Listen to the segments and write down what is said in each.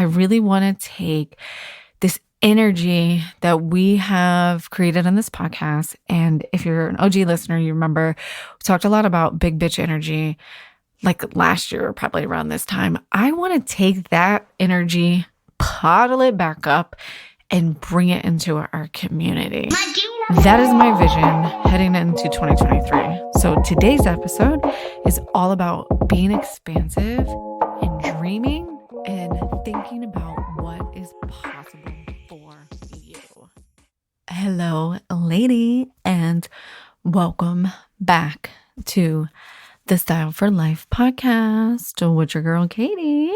really want to take this energy that we have created on this podcast. And if you're an OG listener, you remember we talked a lot about big bitch energy like last year, probably around this time. I want to take that energy, bottle it back up, and bring it into our community. That is my vision heading into 2023. So today's episode is all about being expansive and dreaming and thinking about what is possible for you. Hello, lady, and welcome back to the Style for Life podcast with your girl, Katie.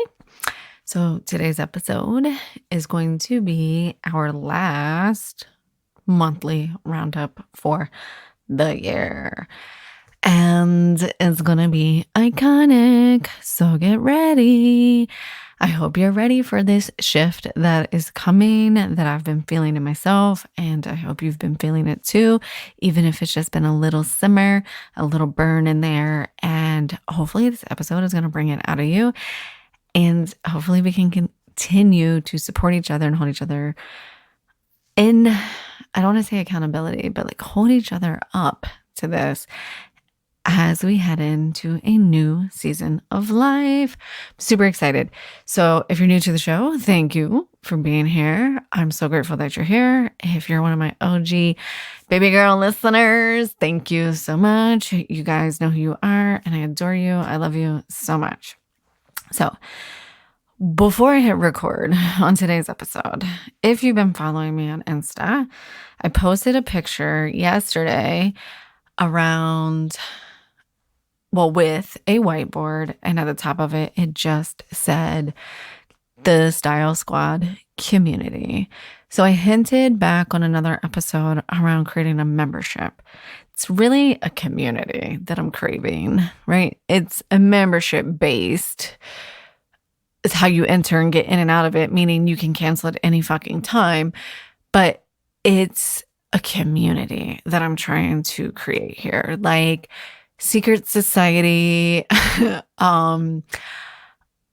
So today's episode is going to be our last monthly roundup for the year. And it's going to be iconic. So get ready. I hope you're ready for this shift that is coming, that I've been feeling in myself. And I hope you've been feeling it too, even if it's just been a little simmer, a little burn in there. And hopefully this episode is going to bring it out of you. And hopefully we can continue to support each other and hold each other in, I don't want to say accountability, but like hold each other up to this as we head into a new season of life. I'm super excited. So if you're new to the show, thank you for being here. I'm so grateful that you're here. If you're one of my OG baby girl listeners, thank you so much. You guys know who you are, and I adore you. I love you so much. So before I hit record on today's episode, if you've been following me on Insta, I posted a picture yesterday with a whiteboard, and at the top of it, it just said the Style Squad community. So I hinted back on another episode around creating a membership. It's really a community that I'm craving, right? It's a membership based. It's how you enter and get in and out of it, meaning you can cancel at any fucking time. But it's a community that I'm trying to create here. Like secret society,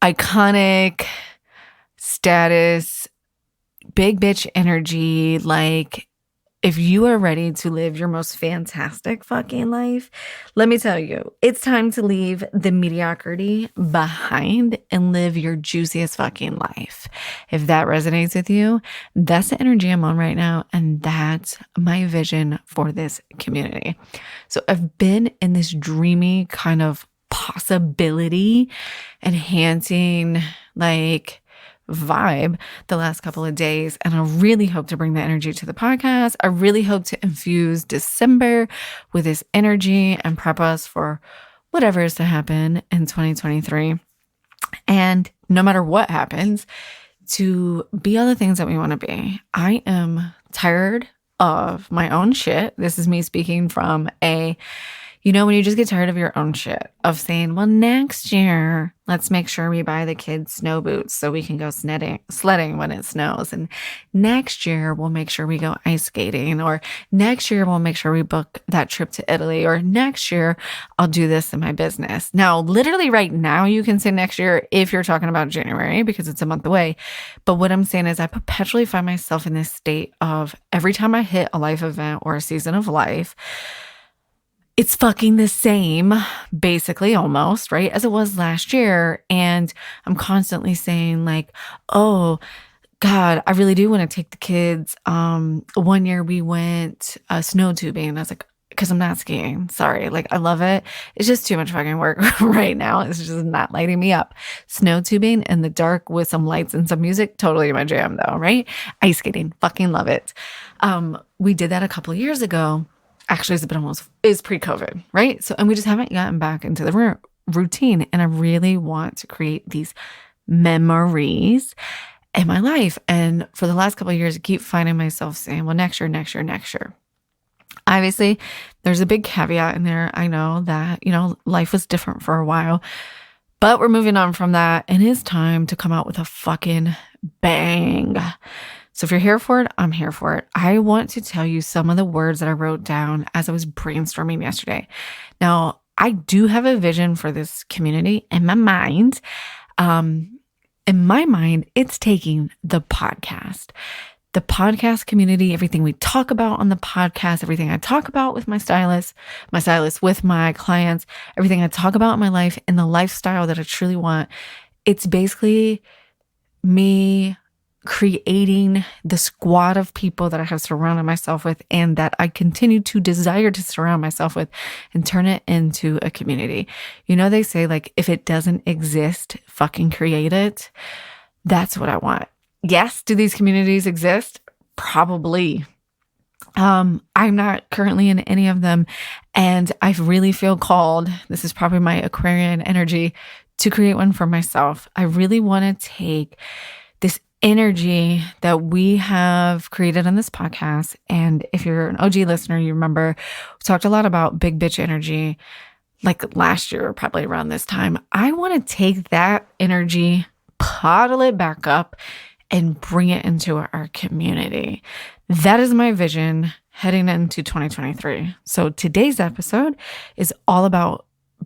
iconic status, big bitch energy. Like if you are ready to live your most fantastic fucking life, let me tell you, it's time to leave the mediocrity behind and live your juiciest fucking life. If that resonates with you, that's the energy I'm on right now. And that's my vision for this community. So I've been in this dreamy kind of possibility enhancing vibe the last couple of days. And I really hope to bring that energy to the podcast. I really hope to infuse December with this energy and prep us for whatever is to happen in 2023. And no matter what happens, to be all the things that we want to be. I am tired of my own shit. This is me speaking from when you just get tired of your own shit, of saying, well, next year, let's make sure we buy the kids snow boots so we can go sledding when it snows. And next year, we'll make sure we go ice skating. Or next year, we'll make sure we book that trip to Italy. Or next year, I'll do this in my business. Now, literally right now, you can say next year if you're talking about January because it's a month away. But what I'm saying is I perpetually find myself in this state of every time I hit a life event or a season of life, it's fucking the same, basically almost, right, as it was last year. And I'm constantly saying like, oh, God, I really do want to take the kids. One year we went snow tubing. I was like, because I'm not skiing. Sorry. Like, I love it. It's just too much fucking work right now. It's just not lighting me up. Snow tubing in the dark with some lights and some music. Totally my jam though, right? Ice skating. Fucking love it. We did that a couple of years ago. Actually, it's pre-COVID, right? So, and we just haven't gotten back into the routine. And I really want to create these memories in my life. And for the last couple of years, I keep finding myself saying, well, next year. Obviously, there's a big caveat in there. I know that, life was different for a while, but we're moving on from that. And it's time to come out with a fucking bang. So if you're here for it, I'm here for it. I want to tell you some of the words that I wrote down as I was brainstorming yesterday. Now, I do have a vision for this community in my mind. And in my mind, it's taking the podcast community, everything we talk about on the podcast, everything I talk about with my stylist with my clients, everything I talk about in my life and the lifestyle that I truly want. It's basically me creating the squad of people that I have surrounded myself with and that I continue to desire to surround myself with and turn it into a community. You know, they say like, if it doesn't exist, fucking create it. That's what I want. Yes, do these communities exist? Probably. I'm not currently in any of them, and I really feel called, this is probably my Aquarian energy, to create one for myself. I really want to take this energy that we have created on this podcast, and if you're an OG listener, you remember we talked a lot about big bitch energy like last year, probably around this time. I want to take that energy, bottle it back up, and bring it into our community. That is my vision heading into 2023. So today's episode is all about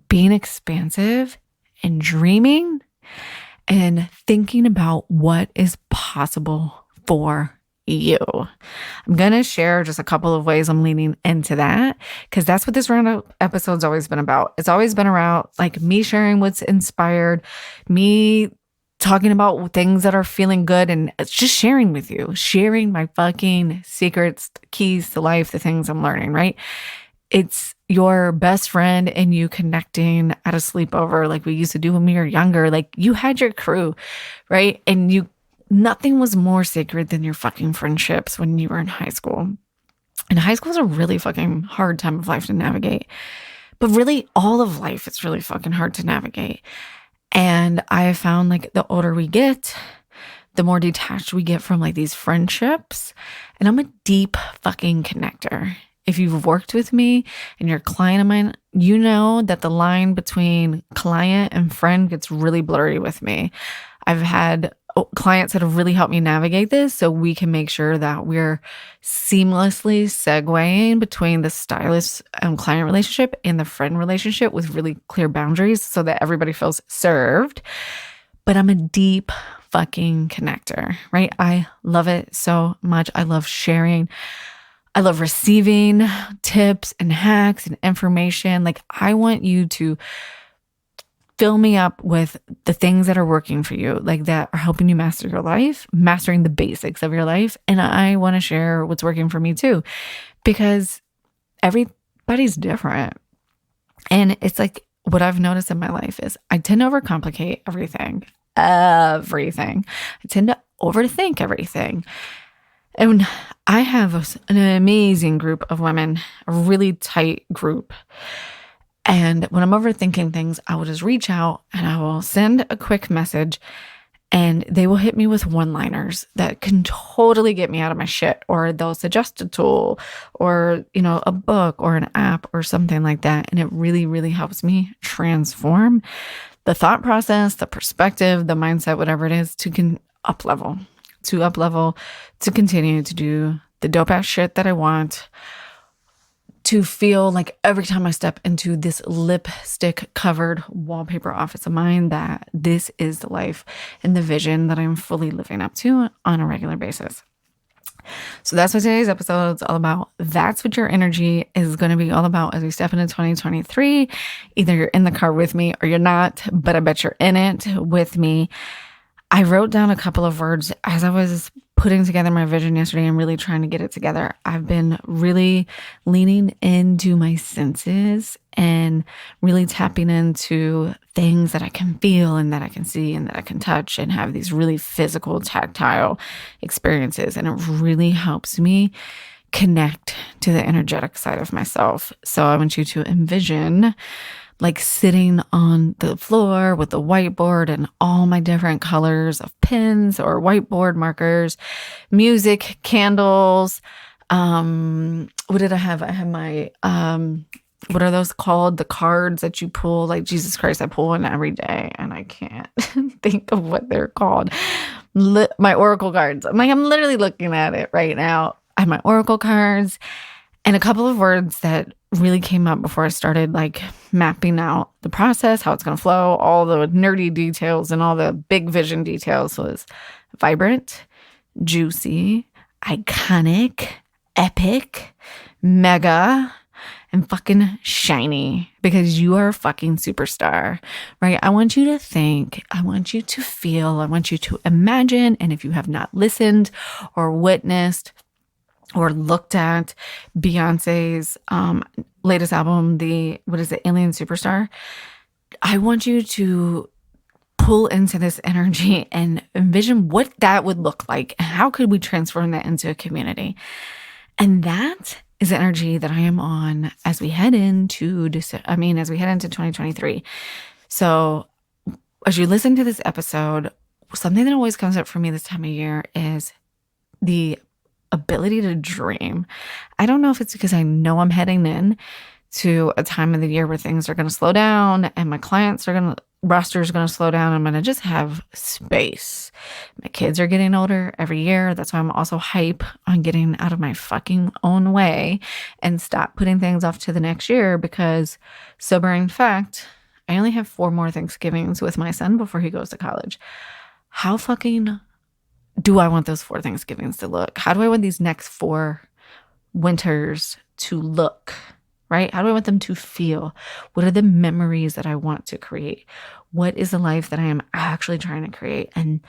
being expansive and dreaming and thinking about what is possible for you. I'm going to share just a couple of ways I'm leaning into that because that's what this roundup episode's always been about. It's always been around like me sharing what's inspired, me talking about things that are feeling good, and it's just sharing with you, sharing my fucking secrets, keys to life, the things I'm learning, right? It's your best friend and you connecting at a sleepover like we used to do when we were younger. Like you had your crew, right? And nothing was more sacred than your fucking friendships when you were in high school. And high school is a really fucking hard time of life to navigate. But really all of life, it's really fucking hard to navigate. And I have found like the older we get, the more detached we get from like these friendships. And I'm a deep fucking connector. If you've worked with me and you're a client of mine, you know that the line between client and friend gets really blurry with me. I've had clients that have really helped me navigate this so we can make sure that we're seamlessly segueing between the stylist and client relationship and the friend relationship with really clear boundaries so that everybody feels served. But I'm a deep fucking connector, right? I love it so much. I love sharing. I love receiving tips and hacks and information. Like I want you to fill me up with the things that are working for you, like that are helping you master your life, mastering the basics of your life. And I want to share what's working for me too, because everybody's different. And it's like what I've noticed in my life is I tend to overcomplicate everything. I tend to overthink everything. And I have an amazing group of women, a really tight group. And when I'm overthinking things, I will just reach out and I will send a quick message and they will hit me with one-liners that can totally get me out of my shit, or they'll suggest a tool or, a book or an app or something like that. And it really, really helps me transform the thought process, the perspective, the mindset, whatever it is, to up level, to continue to do the dope ass shit that I want, to feel like every time I step into this lipstick covered wallpaper office of mine that this is the life and the vision that I'm fully living up to on a regular basis. So that's what today's episode is all about. That's what your energy is going to be all about as we step into 2023. Either you're in the car with me or you're not, but I bet you're in it with me. I wrote down a couple of words as I was putting together my vision yesterday and really trying to get it together. I've been really leaning into my senses and really tapping into things that I can feel and that I can see and that I can touch and have these really physical, tactile experiences. And it really helps me connect to the energetic side of myself. So I want you to envision like sitting on the floor with a whiteboard and all my different colors of pens or whiteboard markers, music, candles. What did I have? I have my, what are those called? The cards that you pull, like Jesus Christ, I pull one every day and I can't think of what they're called. My Oracle cards. I'm literally looking at it right now. I have my Oracle cards and a couple of words that really came up before I started like mapping out the process, how it's going to flow, all the nerdy details and all the big vision details was vibrant, juicy, iconic, epic, mega, and fucking shiny, because you are a fucking superstar, right? I want you to think, I want you to feel, I want you to imagine. And if you have not listened or witnessed or looked at Beyonce's latest album, Alien Superstar, I want you to pull into this energy and envision what that would look like. How could we transform that into a community? And that is the energy that I am on as we head into 2023. So as you listen to this episode, something that always comes up for me this time of year is the ability to dream. I don't know if it's because I know I'm heading in to a time of the year where things are going to slow down and my roster is going to slow down. I'm going to just have space. My kids are getting older every year. That's why I'm also hype on getting out of my fucking own way and stop putting things off to the next year, because sobering fact, I only have 4 more Thanksgivings with my son before he goes to college. How fucking do I want those 4 Thanksgivings to look? How do I want these next 4 winters to look? Right? How do I want them to feel? What are the memories that I want to create? What is the life that I am actually trying to create? And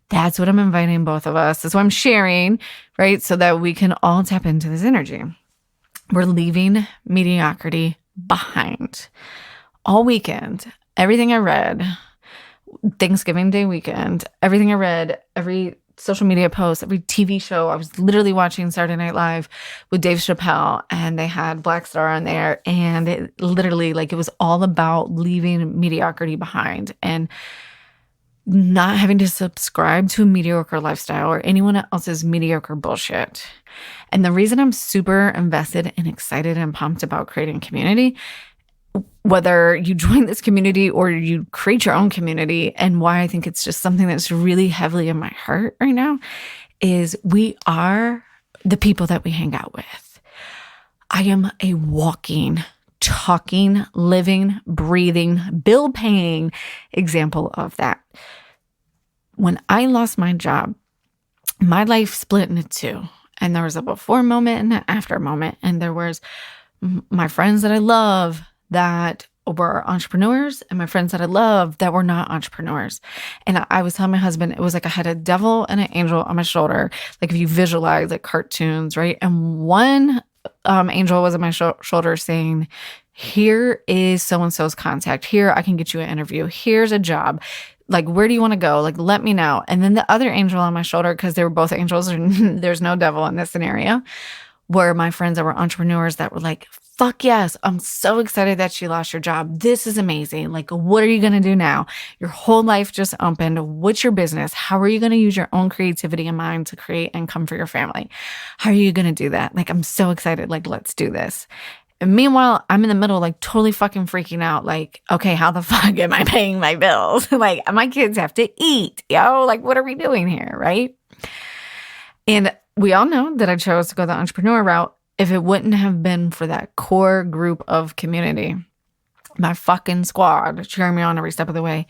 that's what I'm inviting both of us. That's what I'm sharing, right? So that we can all tap into this energy. We're leaving mediocrity behind. All weekend, everything I read, Thanksgiving Day weekend, everything I read, every social media post, every TV show. I was literally watching Saturday Night Live with Dave Chappelle, and they had Black Star on there, and it literally, like, it was all about leaving mediocrity behind and not having to subscribe to a mediocre lifestyle or anyone else's mediocre bullshit. And the reason I'm super invested and excited and pumped about creating community, whether you join this community or you create your own community, and why I think it's just something that's really heavily in my heart right now, is we are the people that we hang out with. I am a walking, talking, living, breathing, bill-paying example of that. When I lost my job, my life split into 2. And there was a before moment and an after moment. And there was my friends that I love that were entrepreneurs and my friends that I love that were not entrepreneurs. And I was telling my husband, it was like I had a devil and an angel on my shoulder. Like if you visualize like cartoons, right? And one angel was on my shoulder saying, here is so-and-so's contact. Here, I can get you an interview. Here's a job. Like, where do you want to go? Like, let me know. And then the other angel on my shoulder, because they were both angels and there's no devil in this scenario, were my friends that were entrepreneurs that were like, fuck yes, I'm so excited that you lost your job. This is amazing. Like, what are you going to do now? Your whole life just opened. What's your business? How are you going to use your own creativity and mind to create income for your family? How are you going to do that? Like, I'm so excited. Like, let's do this. And meanwhile, I'm in the middle, like totally fucking freaking out. Like, okay, how the fuck am I paying my bills? Like, my kids have to eat, like, what are we doing here? Right. And we all know that I chose to go the entrepreneur route if it wouldn't have been for that core group of community, my fucking squad cheering me on every step of the way,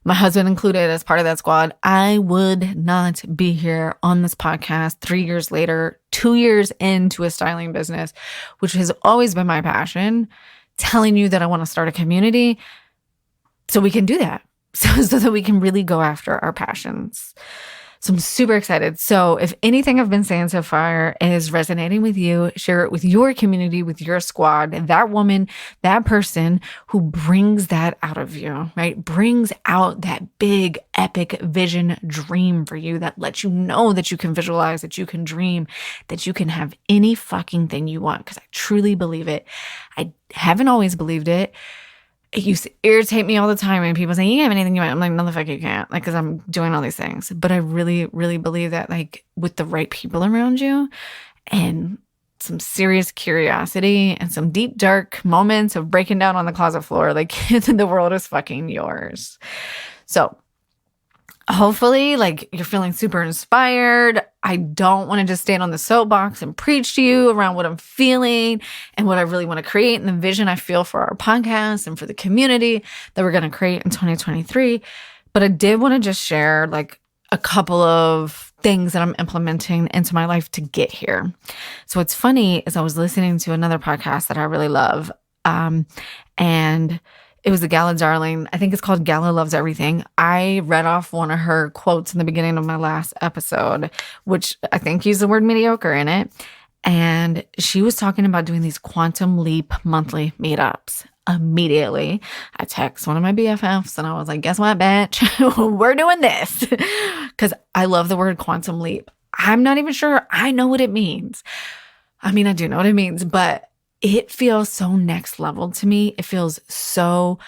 my husband included as part of that squad, I would not be here on this podcast 3 years later, 2 years into a styling business, which has always been my passion, telling you that I want to start a community so we can do that, so that we can really go after our passions. So I'm super excited. So if anything I've been saying so far is resonating with you, share it with your community, with your squad, that woman, that person who brings that out of you, right? Brings out that big, epic vision dream for you that lets you know that you can visualize, that you can dream, that you can have any fucking thing you want. Because I truly believe it. I haven't always believed it. It used to irritate me all the time when people say, you have anything you want. I'm like, no, the fuck you can't. Like, because I'm doing all these things. But I really, really believe that, like, with the right people around you and some serious curiosity and some deep, dark moments of breaking down on the closet floor, like, the world is fucking yours. So hopefully, like, you're feeling super inspired. I don't want to just stand on the soapbox and preach to you around what I'm feeling and what I really want to create and the vision I feel for our podcast and for the community that we're going to create in 2023. But I did want to just share like a couple of things that I'm implementing into my life to get here. So what's funny is I was listening to another podcast that I really love. And it was a Gala darling. I think it's called Gala Loves Everything. I read off one of her quotes in the beginning of my last episode, which I think used the word mediocre in it. And she was talking about doing these quantum leap monthly meetups. Immediately, I text one of my BFFs and I was like, guess what, bitch? We're doing this. Because I love the word quantum leap. I'm not even sure I know what it means. I mean, I do know what it means, but it feels so next level to me. It feels so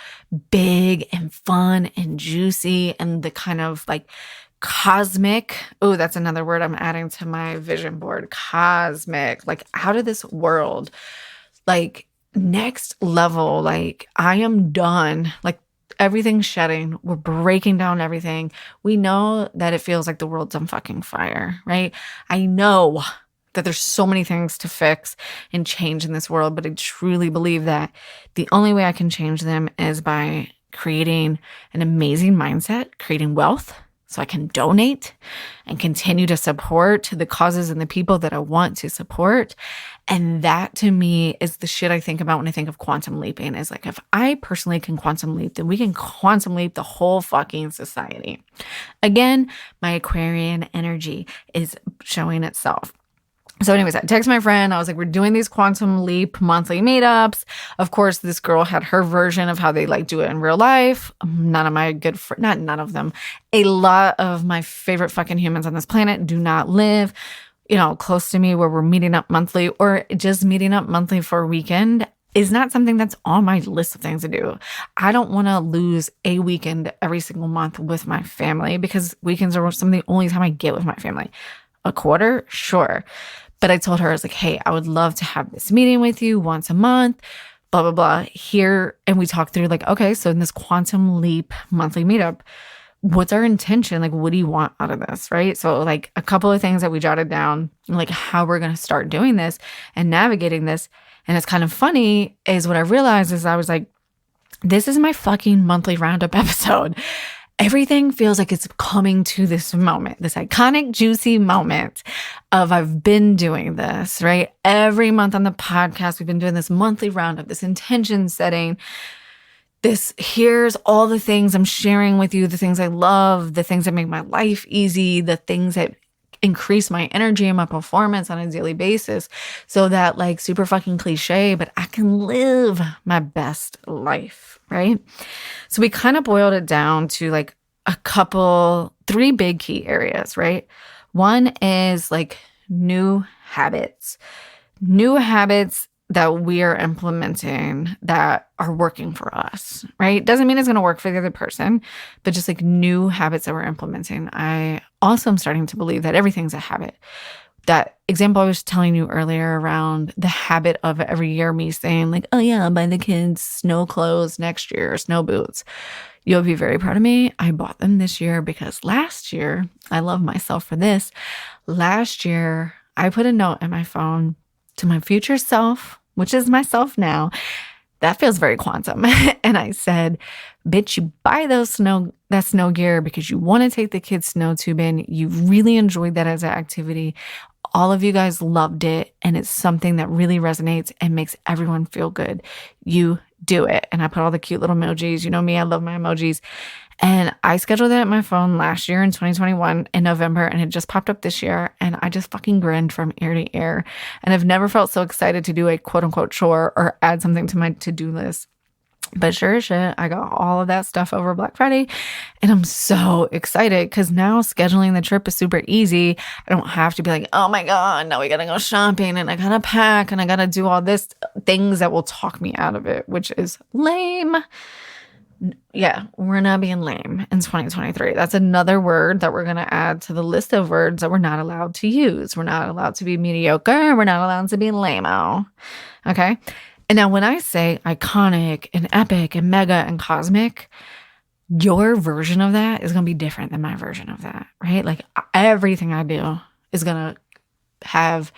big and fun and juicy and the kind of like cosmic. Oh, that's another word I'm adding to my vision board. Cosmic, like out of this world, like next level. Like I am done. Like everything's shedding. We're breaking down everything. We know that it feels like the world's on fucking fire, right? I know that there's so many things to fix and change in this world, but I truly believe that the only way I can change them is by creating an amazing mindset, creating wealth so I can donate and continue to support the causes and the people that I want to support. And that to me is the shit I think about when I think of quantum leaping is like, if I personally can quantum leap, then we can quantum leap the whole fucking society. Again, my Aquarian energy is showing itself. So anyways, I texted my friend. I was like, we're doing these quantum leap monthly meetups. Of course, this girl had her version of how they like do it in real life. None of my good friends, not none of them, a lot of my favorite fucking humans on this planet do not live, close to me where we're meeting up monthly or just meeting up monthly for a weekend is not something that's on my list of things to do. I don't want to lose a weekend every single month with my family because weekends are some of the only time I get with my family. A quarter? Sure. But I told her, I was like, hey, I would love to have this meeting with you once a month, blah, blah, blah, here. And we talked through like, okay, so in this quantum leap monthly meetup, what's our intention? Like, what do you want out of this, right? So like a couple of things that we jotted down, like how we're going to start doing this and navigating this. And it's kind of funny is what I realized is I was like, this is my fucking monthly roundup episode. Everything feels like it's coming to this moment, this iconic, juicy moment of I've been doing this, right? Every month on the podcast, we've been doing this monthly roundup, this intention setting. Here's all the things I'm sharing with you, the things I love, the things that make my life easy, the things that increase my energy and my performance on a daily basis so that like super fucking cliche, but I can live my best life, right? So we kind of boiled it down to like three big key areas, right? One is like new habits that we are implementing that are working for us, right? Doesn't mean it's going to work for the other person, but just like new habits that we're implementing. I also am starting to believe that everything's a habit. That example I was telling you earlier around the habit of every year me saying like, oh yeah, I'll buy the kids snow clothes next year, snow boots. You'll be very proud of me. I bought them this year because last year, I love myself for this. Last year, I put a note in my phone to my future self, which is myself now. That feels very quantum. And I said, bitch, you buy that snow gear because you want to take the kids snow tubing. You really enjoyed that as an activity. All of you guys loved it. And it's something that really resonates and makes everyone feel good. You do it. And I put all the cute little emojis. You know me, I love my emojis. And I scheduled that at my phone last year in 2021 in November, and it just popped up this year. And I just fucking grinned from ear to ear. And I've never felt so excited to do a quote unquote chore or add something to my to-do list. But sure as shit, I got all of that stuff over Black Friday. And I'm so excited because now scheduling the trip is super easy. I don't have to be like, oh my God, now we got to go shopping and I got to pack and I got to do all this things that will talk me out of it, which is lame. Yeah, we're not being lame in 2023. That's another word that we're going to add to the list of words that we're not allowed to use. We're not allowed to be mediocre. We're not allowed to be lame-o. Okay? And now when I say iconic and epic and mega and cosmic, your version of that is going to be different than my version of that, right? Like everything I do is going to have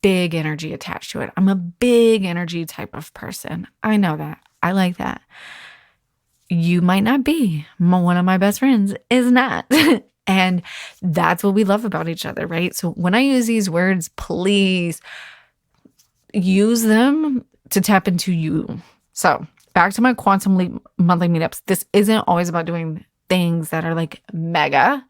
big energy attached to it. I'm a big energy type of person. I know that. I like that. You might not be. One of my best friends is not. And that's what we love about each other, right? So when I use these words, please use them to tap into you. So back to my Quantum Leap monthly meetups. This isn't always about doing things that are like mega,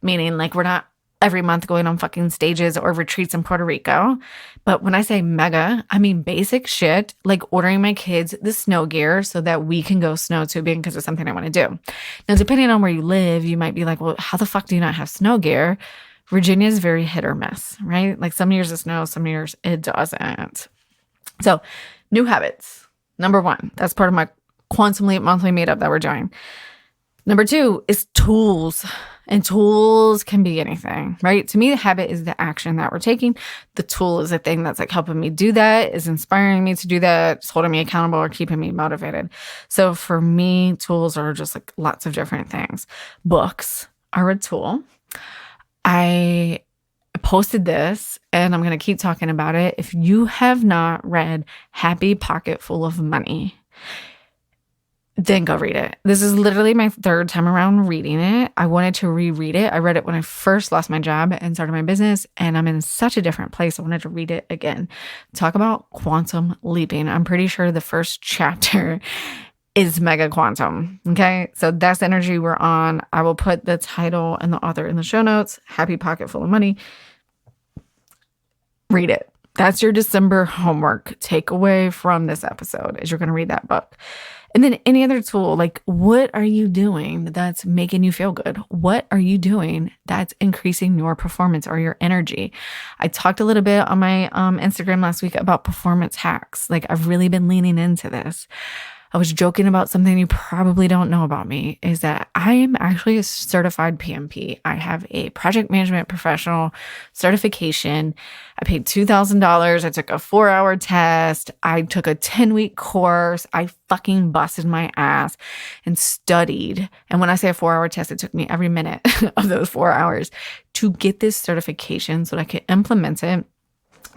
meaning like we're not every month going on fucking stages or retreats in Puerto Rico. But when I say mega, I mean basic shit, like ordering my kids the snow gear so that we can go snow tubing because it's something I want to do. Now, depending on where you live, you might be like, well, how the fuck do you not have snow gear? Virginia is very hit or miss, right? Like some years it snows, some years it doesn't. So new habits. Number 1, that's part of my Quantum Leap monthly meetup that we're doing. Number 2 is tools. And tools can be anything, right? To me, the habit is the action that we're taking. The tool is the thing that's like helping me do that, is inspiring me to do that, it's holding me accountable or keeping me motivated. So for me, tools are just like lots of different things. Books are a tool. I posted this and I'm going to keep talking about it. If you have not read Happy Pocket Full of Money, then go read it. This is literally my 3rd time around reading it. I wanted to reread it. I read it when I first lost my job and started my business, and I'm in such a different place. I wanted to read it again. Talk about quantum leaping. I'm pretty sure the first chapter is mega quantum. Okay. So that's the energy we're on. I will put the title and the author in the show notes. Happy Pocket Full of Money. Read it. That's your December homework takeaway from this episode, is you're going to read that book. And then any other tool, like what are you doing that's making you feel good? What are you doing that's increasing your performance or your energy? I talked a little bit on my Instagram last week about performance hacks. Like I've really been leaning into this. I was joking about something you probably don't know about me, is that I am actually a certified PMP. I have a project management professional certification. I paid $2,000. I took a 4-hour test. I took a 10-week course. I fucking busted my ass and studied. And when I say a 4-hour test, it took me every minute of those 4 hours to get this certification so that I could implement it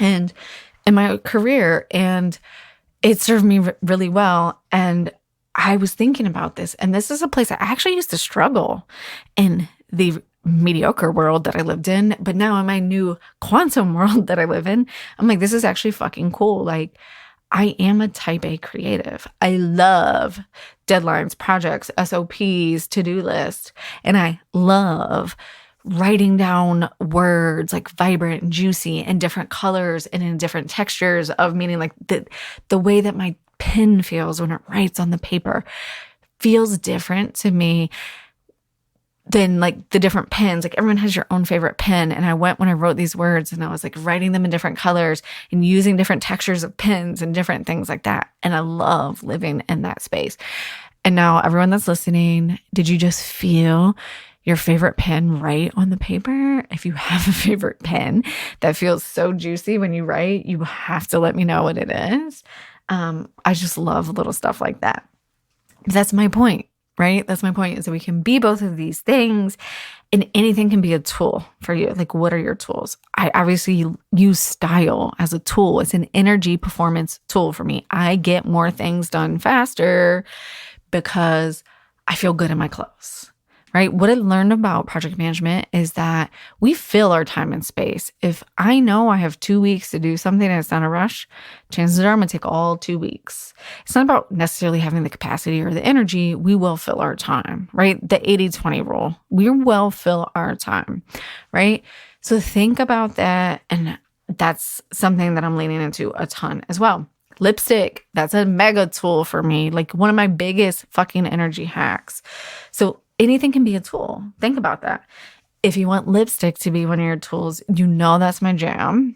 and in my career. And it served me really well. And I was thinking about this, and this is a place I actually used to struggle in the mediocre world that I lived in. But now in my new quantum world that I live in, I'm like, this is actually fucking cool. Like I am a type A creative. I love deadlines, projects, SOPs, to-do lists. And I love writing down words like vibrant and juicy and different colors and in different textures of meaning, like the way that my pen feels when it writes on the paper feels different to me than like the different pens. Like everyone has your own favorite pen. And I went when I wrote these words and I was like writing them in different colors and using different textures of pens and different things like that. And I love living in that space. And now everyone that's listening, did you just feel your favorite pen write on the paper? If you have a favorite pen that feels so juicy when you write, you have to let me know what it is. I just love little stuff like that. That's my point, right? That's my point, is that we can be both of these things and anything can be a tool for you. Like, what are your tools? I obviously use style as a tool. It's an energy performance tool for me. I get more things done faster because I feel good in my clothes. Right? What I learned about project management is that we fill our time and space. If I know I have 2 weeks to do something and it's not a rush, chances are I'm going to take all 2 weeks. It's not about necessarily having the capacity or the energy. We will fill our time, right? The 80-20 rule. We will fill our time, right? So think about that. And that's something that I'm leaning into a ton as well. Lipstick, that's a mega tool for me. Like one of my biggest fucking energy hacks. So anything can be a tool. Think about that. If you want lipstick to be one of your tools, you know that's my jam.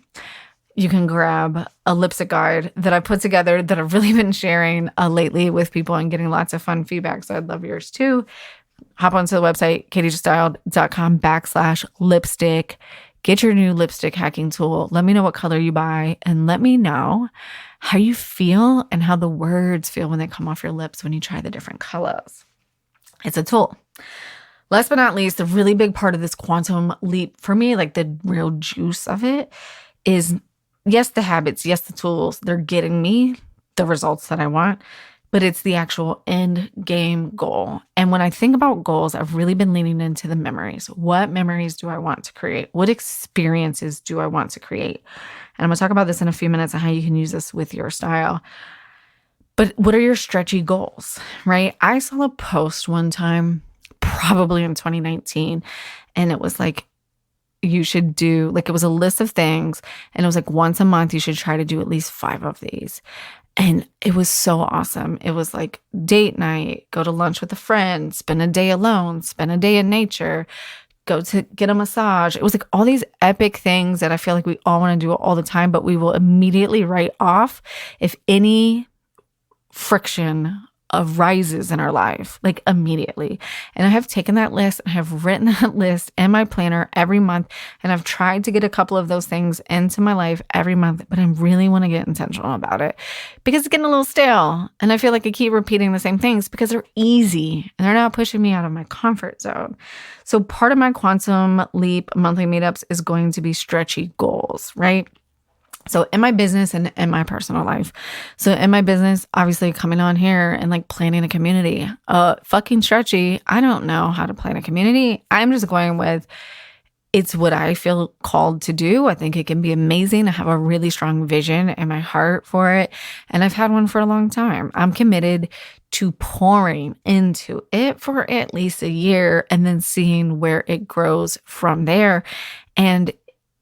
You can grab a lipstick guide that I put together that I've really been sharing lately with people and getting lots of fun feedback. So I'd love yours too. Hop onto the website, katiejuststyled.com/lipstick. Get your new lipstick hacking tool. Let me know what color you buy and let me know how you feel and how the words feel when they come off your lips when you try the different colors. It's a tool. Last but not least, a really big part of this quantum leap for me, like the real juice of it, is yes, the habits, yes, the tools, they're getting me the results that I want, but it's the actual end game goal. And when I think about goals, I've really been leaning into the memories. What memories do I want to create? What experiences do I want to create? And I'm going to talk about this in a few minutes and how you can use this with your style. But what are your stretchy goals, right? I saw a post one time, probably in 2019, and it was like, you should do, like, it was a list of things, and it was like once a month, you should try to do at least 5 of these. And it was so awesome. It was like date night, go to lunch with a friend, spend a day alone, spend a day in nature, go to get a massage. It was like all these epic things that I feel like we all want to do all the time, but we will immediately write off if any friction arises in our life, like immediately. And I have taken that list and have written that list in my planner every month. And I've tried to get a couple of those things into my life every month, but I really want to get intentional about it because it's getting a little stale. And I feel like I keep repeating the same things because they're easy and they're not pushing me out of my comfort zone. So part of my Quantum Leap monthly meetups is going to be stretchy goals, right? So in my business and in my personal life. So in my business, obviously coming on here and like planning a community, fucking stretchy. I don't know how to plan a community. I'm just going with, it's what I feel called to do. I think it can be amazing. I have a really strong vision in my heart for it. And I've had one for a long time. I'm committed to pouring into it for at least a year and then seeing where it grows from there. And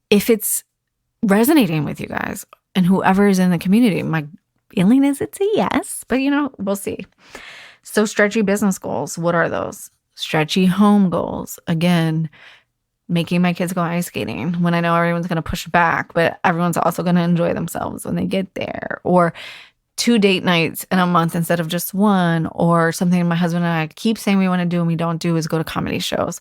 if it's resonating with you guys and whoever is in the community, my feeling is it's a yes, but we'll see. So stretchy business goals, what are those? Stretchy home goals. Again, making my kids go ice skating when I know everyone's going to push back, but everyone's also going to enjoy themselves when they get there. Or 2 date nights in a month instead of just one, or something my husband and I keep saying we want to do and we don't do is go to comedy shows.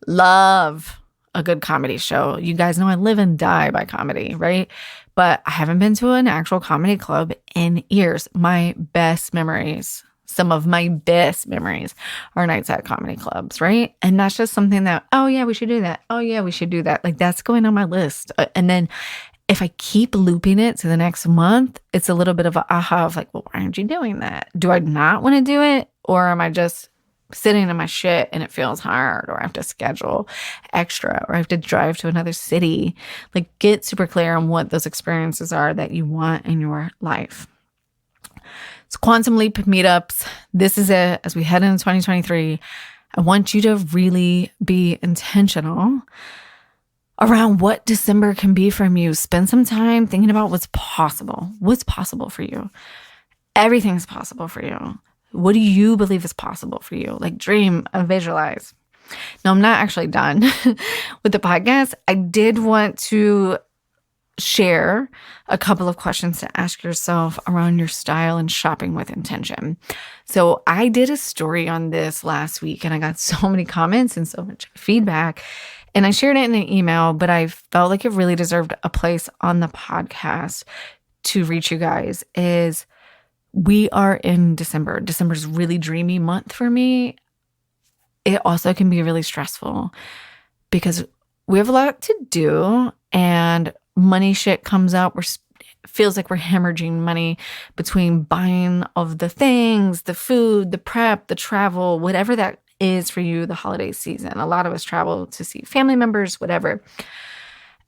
Love a good comedy show. You guys know I live and die by comedy, right? But I haven't been to an actual comedy club in years. My best memories, some of my best memories are nights at comedy clubs, right? And that's just something that, oh yeah, we should do that. Oh yeah, we should do that. Like that's going on my list. And then if I keep looping it to the next month, it's a little bit of a aha of like, well, why aren't you doing that? Do I not want to do it? Or am I just sitting in my shit and it feels hard, or I have to schedule extra, or I have to drive to another city? Like get super clear on what those experiences are that you want in your life. So Quantum Leap meetups, this is it. As we head into 2023, I want you to really be intentional around what December can be from you. Spend some time thinking about what's possible. What's possible for you? Everything's possible for you. What do you believe is possible for you? Like dream and visualize. Now, I'm not actually done with the podcast. I did want to share a couple of questions to ask yourself around your style and shopping with intention. So I did a story on this last week and I got so many comments and so much feedback. And I shared it in an email, but I felt like it really deserved a place on the podcast to reach you guys. Is we are in December. December's a really dreamy month for me. It also can be really stressful because we have a lot to do and money shit comes up. Feels like we're hemorrhaging money between buying of the things, the food, the prep, the travel, whatever that is for you, the holiday season. A lot of us travel to see family members, whatever.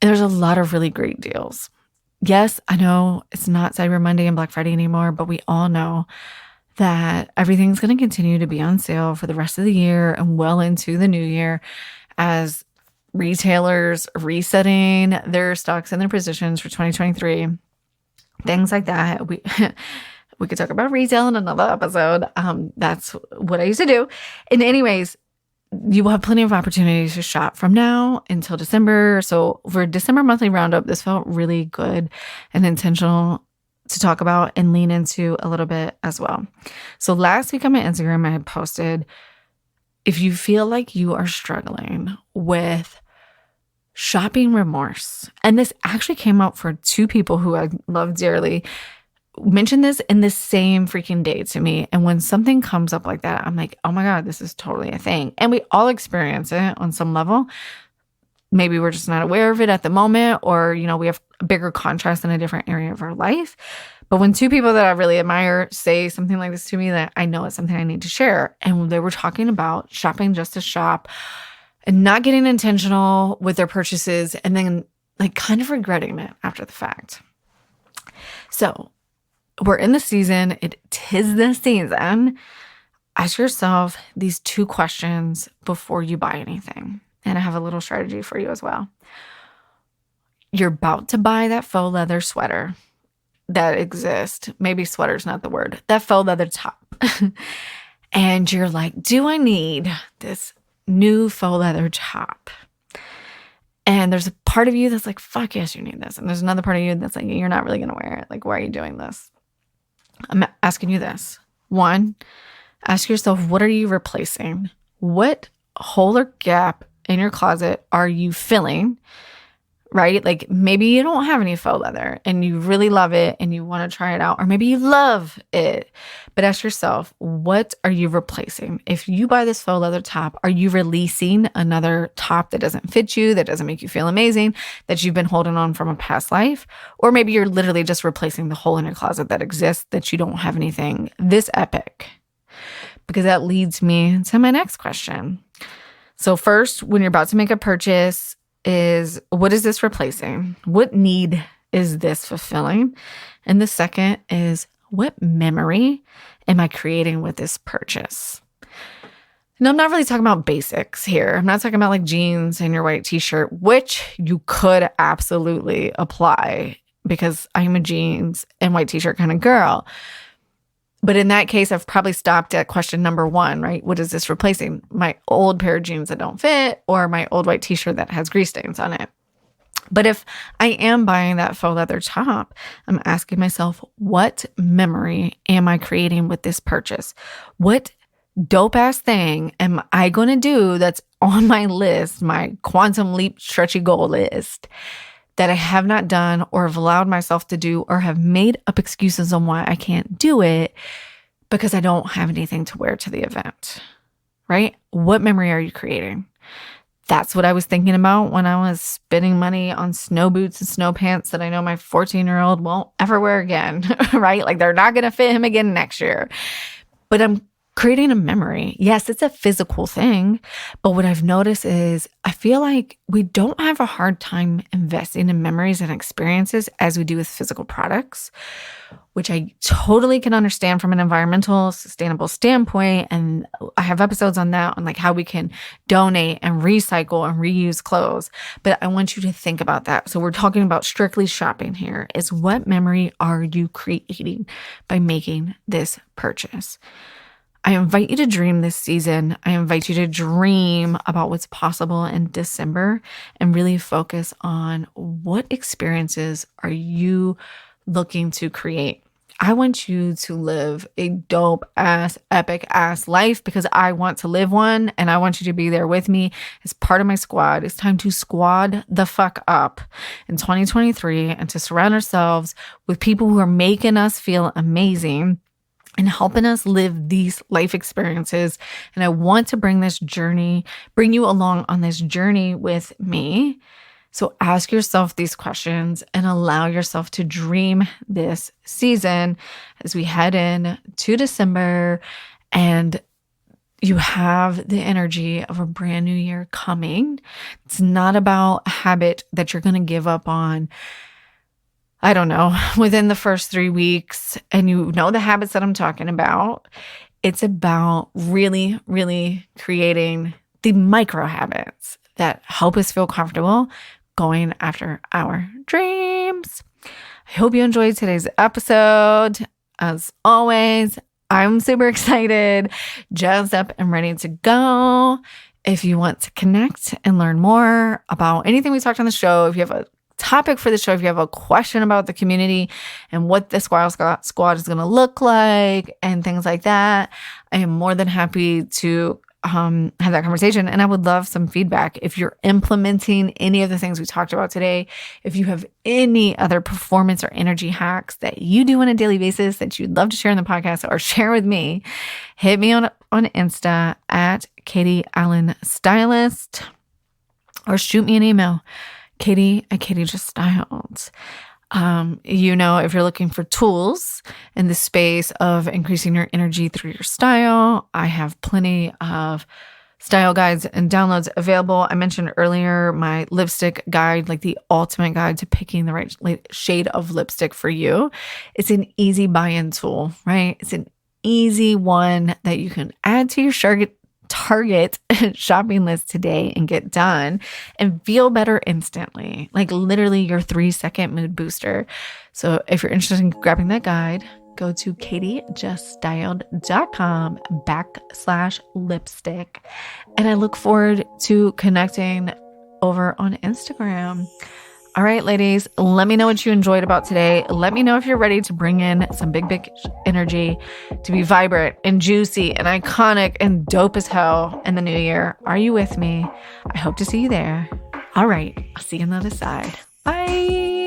And there's a lot of really great deals. Yes, I know it's not Cyber Monday and Black Friday anymore, but we all know that everything's going to continue to be on sale for the rest of the year and well into the new year as retailers resetting their stocks and their positions for 2023. Things like that. We could talk about retail in another episode. That's what I used to do. And anyways, you will have plenty of opportunities to shop from now until December. So for December monthly roundup, this felt really good and intentional to talk about and lean into a little bit as well. So last week on my Instagram, I had posted, if you feel like you are struggling with shopping remorse, and this actually came up for 2 people who I love dearly. mentioned this in the same freaking day to me. And when something comes up like that, I'm like, oh my God, this is totally a thing. And we all experience it on some level. Maybe we're just not aware of it at the moment, or, we have a bigger contrast in a different area of our life. But when two people that I really admire say something like this to me, that I know it's something I need to share. And they were talking about shopping just to shop and not getting intentional with their purchases, and then like kind of regretting it after the fact. So we're in the season. Tis the season. Ask yourself these two questions before you buy anything. And I have a little strategy for you as well. You're about to buy that faux leather sweater that exists. Maybe sweater's not the word. That faux leather top. And you're like, do I need this new faux leather top? And there's a part of you that's like, fuck yes, you need this. And there's another part of you that's like, you're not really going to wear it. Like, why are you doing this? I'm asking you this. One, ask yourself, what are you replacing? What hole or gap in your closet are you filling? Right? Like maybe you don't have any faux leather and you really love it and you want to try it out, or maybe you love it, but ask yourself, what are you replacing? If you buy this faux leather top, are you releasing another top that doesn't fit you, that doesn't make you feel amazing, that you've been holding on from a past life? Or maybe you're literally just replacing the hole in your closet that exists, that you don't have anything this epic. Because that leads me to my next question. So first, when you're about to make a purchase, is what is this replacing? What need is this fulfilling? And the second is, what memory am I creating with this purchase? Now, I'm not really talking about basics here. I'm not talking about like jeans and your white t-shirt, which you could absolutely apply because I'm a jeans and white t-shirt kind of girl. But in that case, I've probably stopped at question number one, right? What is this replacing? My old pair of jeans that don't fit, or my old white t-shirt that has grease stains on it. But if I am buying that faux leather top, I'm asking myself, what memory am I creating with this purchase? What dope ass thing am I going to do that's on my list, my quantum leap stretchy goal list, that I have not done or have allowed myself to do, or have made up excuses on why I can't do it because I don't have anything to wear to the event, right? What memory are you creating? That's what I was thinking about when I was spending money on snow boots and snow pants that I know my 14-year-old won't ever wear again, right? Like they're not going to fit him again next year. But I'm creating a memory. Yes, it's a physical thing, but what I've noticed is I feel like we don't have a hard time investing in memories and experiences as we do with physical products, which I totally can understand from an environmental, sustainable standpoint. And I have episodes on that, on like how we can donate and recycle and reuse clothes. But I want you to think about that. So we're talking about strictly shopping here. Is what memory are you creating by making this purchase? I invite you to dream this season. I invite you to dream about what's possible in December and really focus on what experiences are you looking to create. I want you to live a dope ass, epic ass life because I want to live one, and I want you to be there with me as part of my squad. It's time to squad the fuck up in 2023 and to surround ourselves with people who are making us feel amazing and helping us live these life experiences. And I want to bring you along on this journey with me. So ask yourself these questions and allow yourself to dream this season as we head in to December and you have the energy of a brand new year coming. It's not about a habit that you're going to give up on, I don't know, within the first 3 weeks, and you know the habits that I'm talking about. It's about really, really creating the micro habits that help us feel comfortable going after our dreams. I hope you enjoyed today's episode. As always, I'm super excited, jazzed up and ready to go. If you want to connect and learn more about anything we talked on the show, if you have a topic for the show, if you have a question about the community and what the squad is going to look like and things like that, I am more than happy to have that conversation. And I would love some feedback. If you're implementing any of the things we talked about today, if you have any other performance or energy hacks that you do on a daily basis that you'd love to share in the podcast or share with me, hit me on Insta at Katie Allen Stylist, or shoot me an email, Katie@KatieJustStyled. If you're looking for tools in the space of increasing your energy through your style, I have plenty of style guides and downloads available. I mentioned earlier my lipstick guide, like the ultimate guide to picking the right shade of lipstick for you. It's an easy buy-in tool, right? It's an easy one that you can add to your Target shopping list today and get done and feel better instantly, like literally your 3-second mood booster. So if you're interested in grabbing that guide, go to katiejuststyled.com/lipstick. And I look forward to connecting over on Instagram. All right, ladies, let me know what you enjoyed about today. Let me know if you're ready to bring in some big energy to be vibrant and juicy and iconic and dope as hell in the new year. Are you with me? I hope to see you there. All right, I'll see you on the other side. Bye.